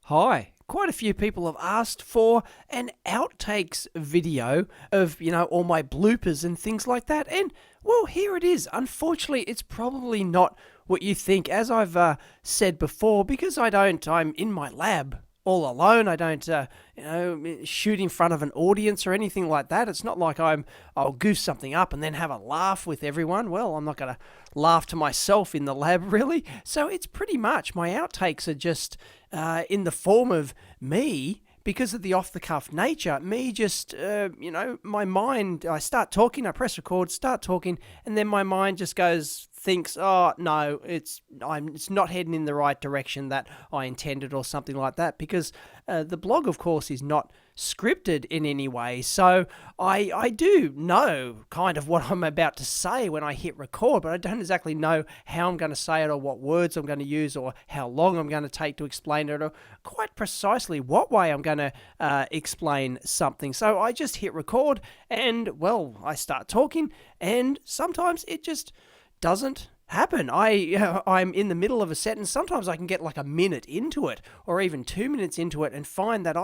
Hi. Quite a few people have asked for an outtakes video of, all my bloopers and things like that. And, well, here it is. Unfortunately, it's probably not what you think. As I've said before, because I'm in my lab all alone. I don't, shoot in front of an audience or anything like that. It's not like I'll goose something up and then have a laugh with everyone. Well, I'm not going to laugh to myself in the lab, really. So it's pretty much, my outtakes are just in the form of me, because of the off-the-cuff nature, me just, my mind, I start talking, I press record, start talking, and then my mind just thinks, oh, no, it's not heading in the right direction that I intended or something like that, because the blog, of course, is not scripted in any way. So I do know kind of what I'm about to say when I hit record, but I don't exactly know how I'm going to say it or what words I'm going to use or how long I'm going to take to explain it or quite precisely what way I'm going to explain something. So I just hit record and, well, I start talking, and sometimes it just doesn't happen. I'm in the middle of a sentence. Sometimes I can get like a minute into it or even 2 minutes into it and find that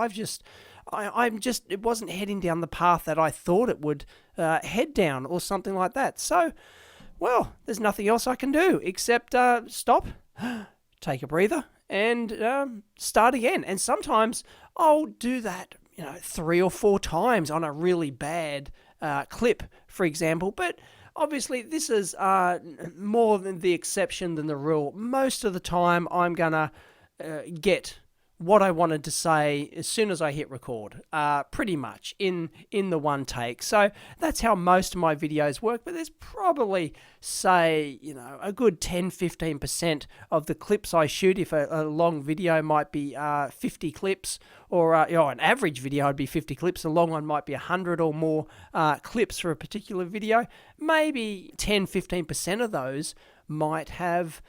it wasn't heading down the path that I thought it would head down or something like that. So, well, there's nothing else I can do except stop, take a breather, and start again. And sometimes I'll do that, 3 or 4 times on a really bad clip, for example. But obviously, this is more than the exception than the rule. Most of the time, I'm going to get what I wanted to say as soon as I hit record, pretty much in the one take. So that's how most of my videos work, but there's probably, say, a good 10-15% of the clips I shoot. If a long video might be 50 clips, or an average video would be 50 clips, a long one might be 100 or more clips for a particular video. Maybe 10-15% of those might have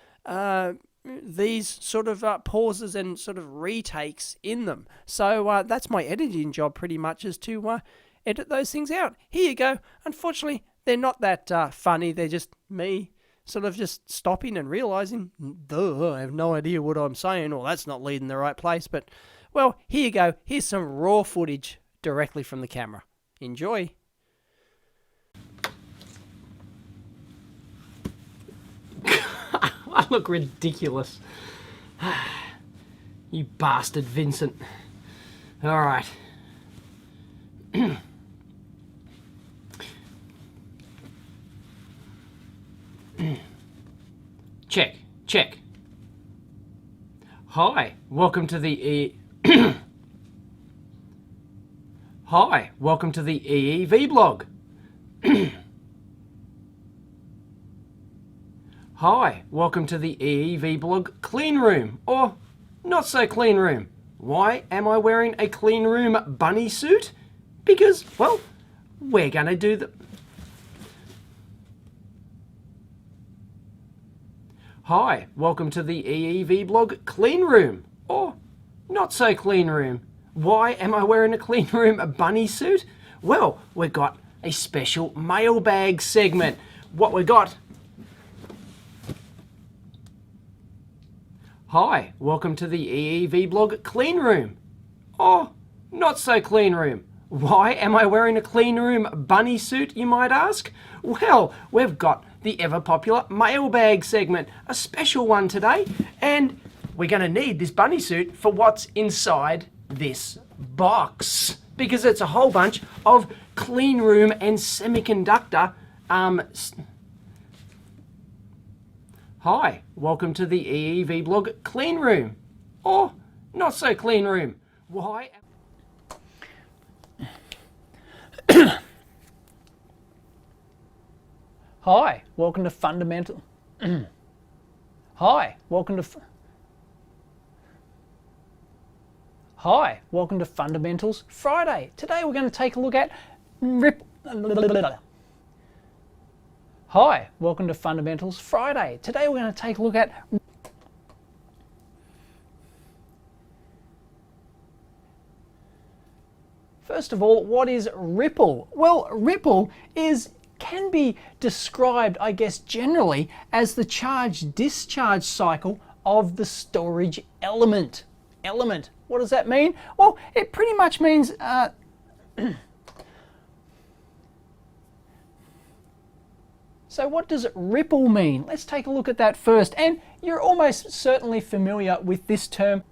these sort of pauses and sort of retakes in them. So that's my editing job pretty much, is to edit those things out. Here you go. Unfortunately, they're not that funny. They're just me sort of just stopping and realizing, I have no idea what I'm saying, or that's not leading the right place. But, well, here you go. Here's some raw footage directly from the camera. Enjoy. I look ridiculous. You bastard, Vincent. All right. Check. Hi, welcome to the Hi, welcome to the EEVblog. Hi, welcome to the EEVblog clean room, or not so clean room. Why am I wearing a clean room bunny suit? Because, well, we're gonna do the... Hi, welcome to the EEVblog clean room, or not so clean room. Why am I wearing a clean room bunny suit? Well, we've got a special mailbag segment. What we got... Hi, welcome to the EEVblog clean room, or not so clean room. Why am I wearing a clean room bunny suit, you might ask? Well, we've got the ever popular mailbag segment, a special one today, and we're going to need this bunny suit for what's inside this box, because it's a whole bunch of clean room and semiconductor Hi, welcome to the EEVblog clean room, or not so clean room. Why? Hi, welcome to Fundamental. Hi, welcome to. Hi, welcome to Fundamentals Friday. Today we're going to take a look at Hi, welcome to Fundamentals Friday. Today we're going to take a look at First of all, what is ripple? Well, ripple can be described, I guess, generally as the charge-discharge cycle of the storage element. element. What does that mean? Well, it pretty much means so what does ripple mean? Let's take a look at that first. And you're almost certainly familiar with this term.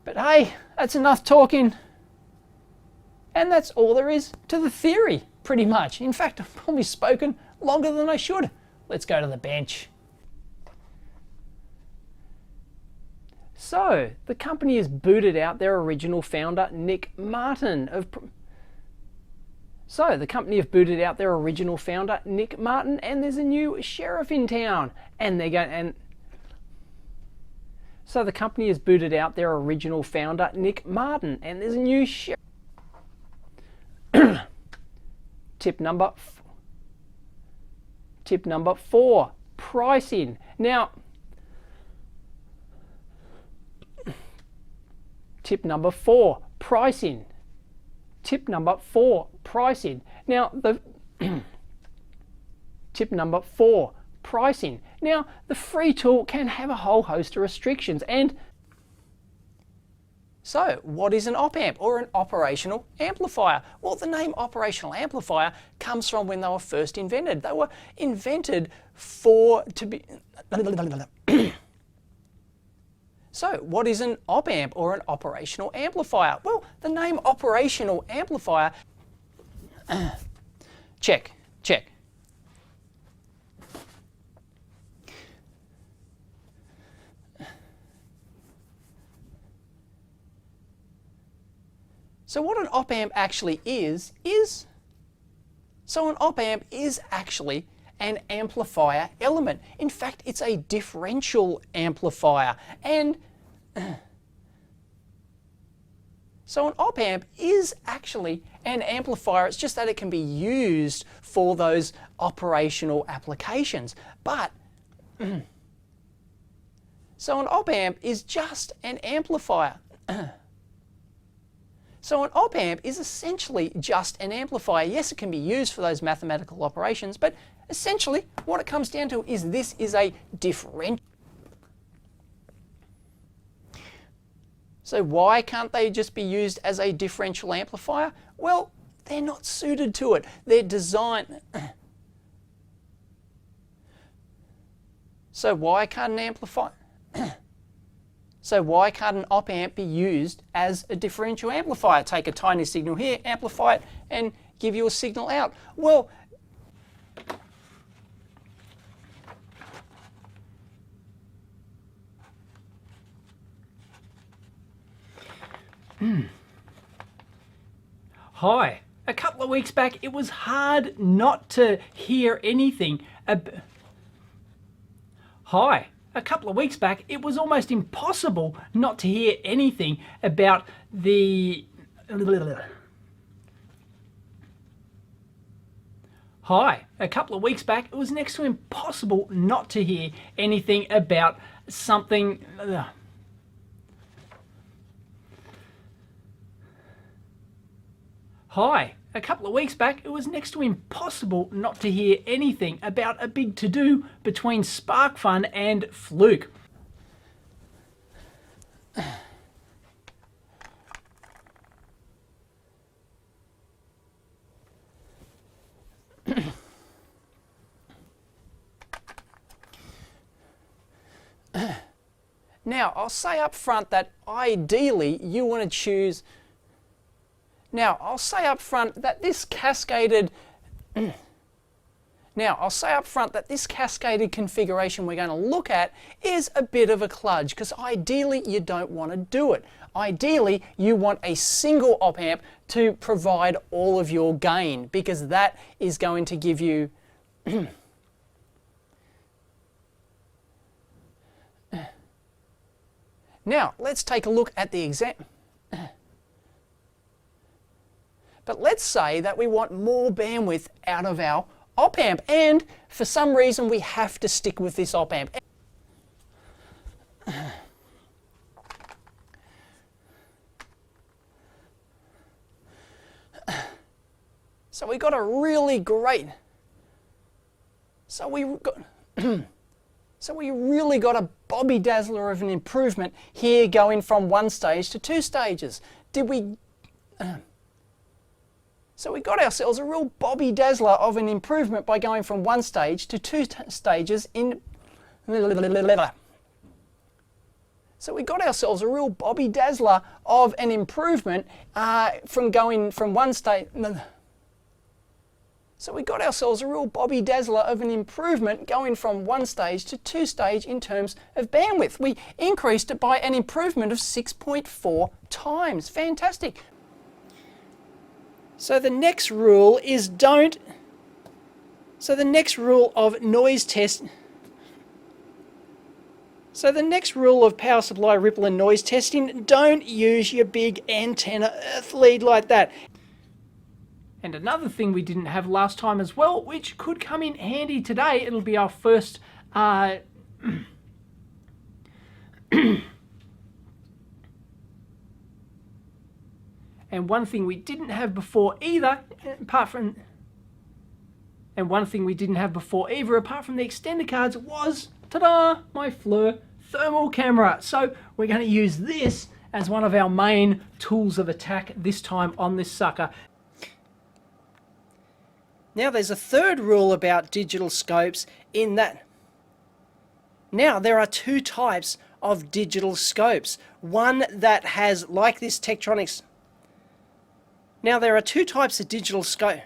But hey, that's enough talking. And that's all there is to the theory, pretty much. In fact, I've probably spoken longer than I should. Let's go to the bench. So, the company has booted out their original founder, Nick Martin. So, the company have booted out their original founder, Nick Martin, and there's a new sheriff in town. And they're going So the company has booted out their original founder, Nick Martin, and there's a new sheriff. Tip number 4, pricing. Now, tip number 4, pricing. Tip number 4, pricing. Now, tip number 4, pricing. Now, the free tool can have a whole host of restrictions. And so, what is an op-amp or an operational amplifier? Well, the name operational amplifier comes from when they were first invented. They were invented to be... So, what is an op-amp or an operational amplifier? Well, the name operational amplifier... check. So what an op-amp actually is so an op-amp is actually an amplifier element. In fact, it's a differential amplifier. And so an op-amp is actually an amplifier. It's just that it can be used for those operational applications. But so an op-amp is just an amplifier. So an op-amp is essentially just an amplifier. Yes, it can be used for those mathematical operations, but essentially what it comes down to is this is a differential. So why can't they just be used as a differential amplifier? Well, they're not suited to it. They're designed... So why can't an amplifier... So why can't an op-amp be used as a differential amplifier? Take a tiny signal here, amplify it, and give you a signal out. Well, Hi. A couple of weeks back, it was hard not to hear anything. Hi. A couple of weeks back, it was almost impossible not to hear anything about the... Hi. A couple of weeks back, it was next to impossible not to hear anything about something... Hi. A couple of weeks back, it was next to impossible not to hear anything about a big to-do between SparkFun and Fluke. Now, I'll say up front that ideally you want to choose... Now, I'll say up front that this cascaded configuration we're going to look at is a bit of a kludge, because ideally you don't want to do it. Ideally, you want a single op-amp to provide all of your gain, because that is going to give you Now, let's take a look at the example. But let's say that we want more bandwidth out of our op-amp, and for some reason we have to stick with this op-amp. So we got a really great... So So we really got a Bobby Dazzler of an improvement here, going from 1 stage to 2 stages. So we got ourselves a real Bobby Dazzler of an improvement by going from 1 stage to 2 stages in... So we got ourselves a real Bobby Dazzler of an improvement from going from 1 stage... So we got ourselves a real Bobby Dazzler of an improvement going from 1 stage to 2 stage in terms of bandwidth. We increased it by an improvement of 6.4 times. Fantastic. So the next rule is don't... So the next rule of noise test... So the next rule of power supply ripple and noise testing, don't use your big antenna earth lead like that. And another thing we didn't have last time as well, which could come in handy today, it'll be our first... And one thing we didn't have before either, apart from the extender cards, was, ta-da, my FLIR thermal camera. So we're going to use this as one of our main tools of attack this time on this sucker. Now there's a third rule about digital scopes in that... Now there are 2 types of digital scopes. One that has, like this Tektronix... Now there are 2 types of digital scope.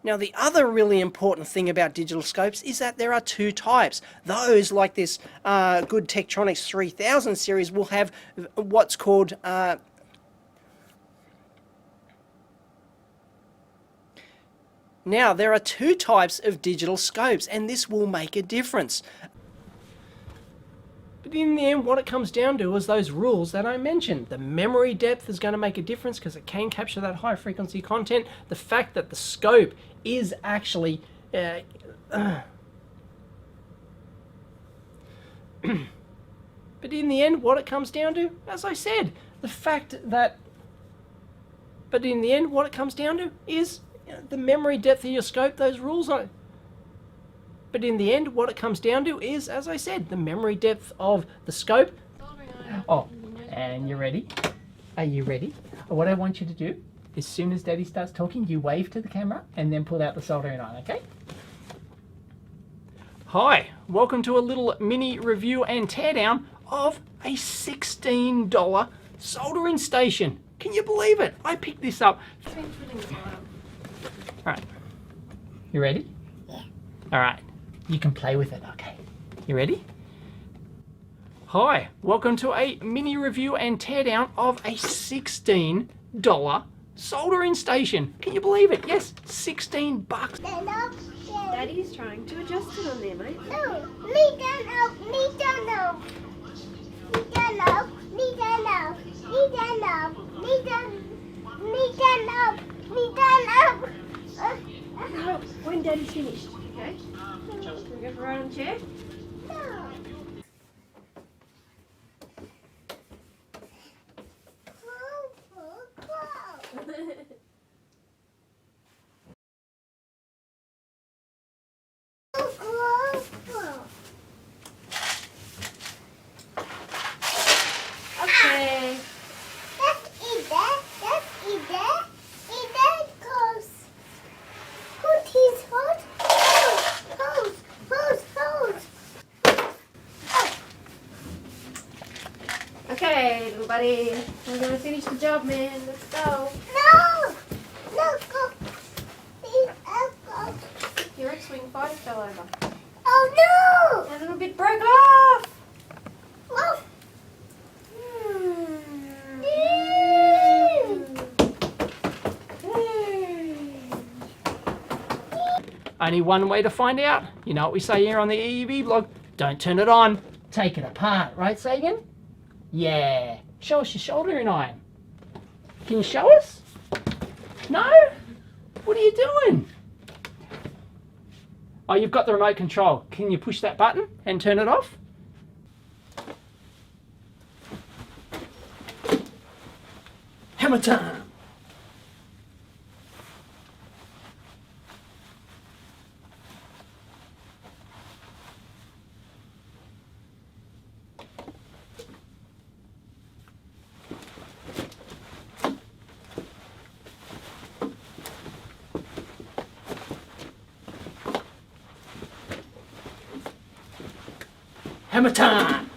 Now the other really important thing about digital scopes is that there are 2 types. Those, like this good Tektronix 3000 series, will have what's called... Now, there are 2 types of digital scopes, and this will make a difference. But in the end, what it comes down to is those rules that I mentioned. The memory depth is going to make a difference because it can capture that high frequency content. The fact that the scope is actually... But in the end, what it comes down to, as I said, the fact that... But in the end, what it comes down to is... the memory depth of your scope, those rules on it. But in the end, what it comes down to is, as I said, the memory depth of the scope. Oh, and you ready? Are you ready? What I want you to do, as soon as Daddy starts talking, you wave to the camera and then pull out the soldering iron, okay? Hi, welcome to a little mini review and teardown of a $16 soldering station. Can you believe it? I picked this up. Alright, you ready? Yeah. Alright, you can play with it, okay. You ready? Hi, welcome to a mini review and teardown of a $16 soldering station. Can you believe it? Yes, 16 bucks. Daddy's trying to adjust it on there, mate. No, me don't know. No, when Daddy's finished, okay? Can we go for a ride on the chair? No. Okay. That's it there. Goes. Put his foot. Hold. Okay, little buddy. We're gonna finish the job, man. Let's go. No, go. Please, go. Your X-Wing fighter fell over. Oh no! A little bit broke off. Oh. Only one way to find out. You know what we say here on the EEVblog? Don't turn it on. Take it apart, right, Sagan? Yeah. Show us your soldering iron. Can you show us? No? What are you doing? Oh, you've got the remote control. Can you push that button and turn it off? Hammer time! Hammer time!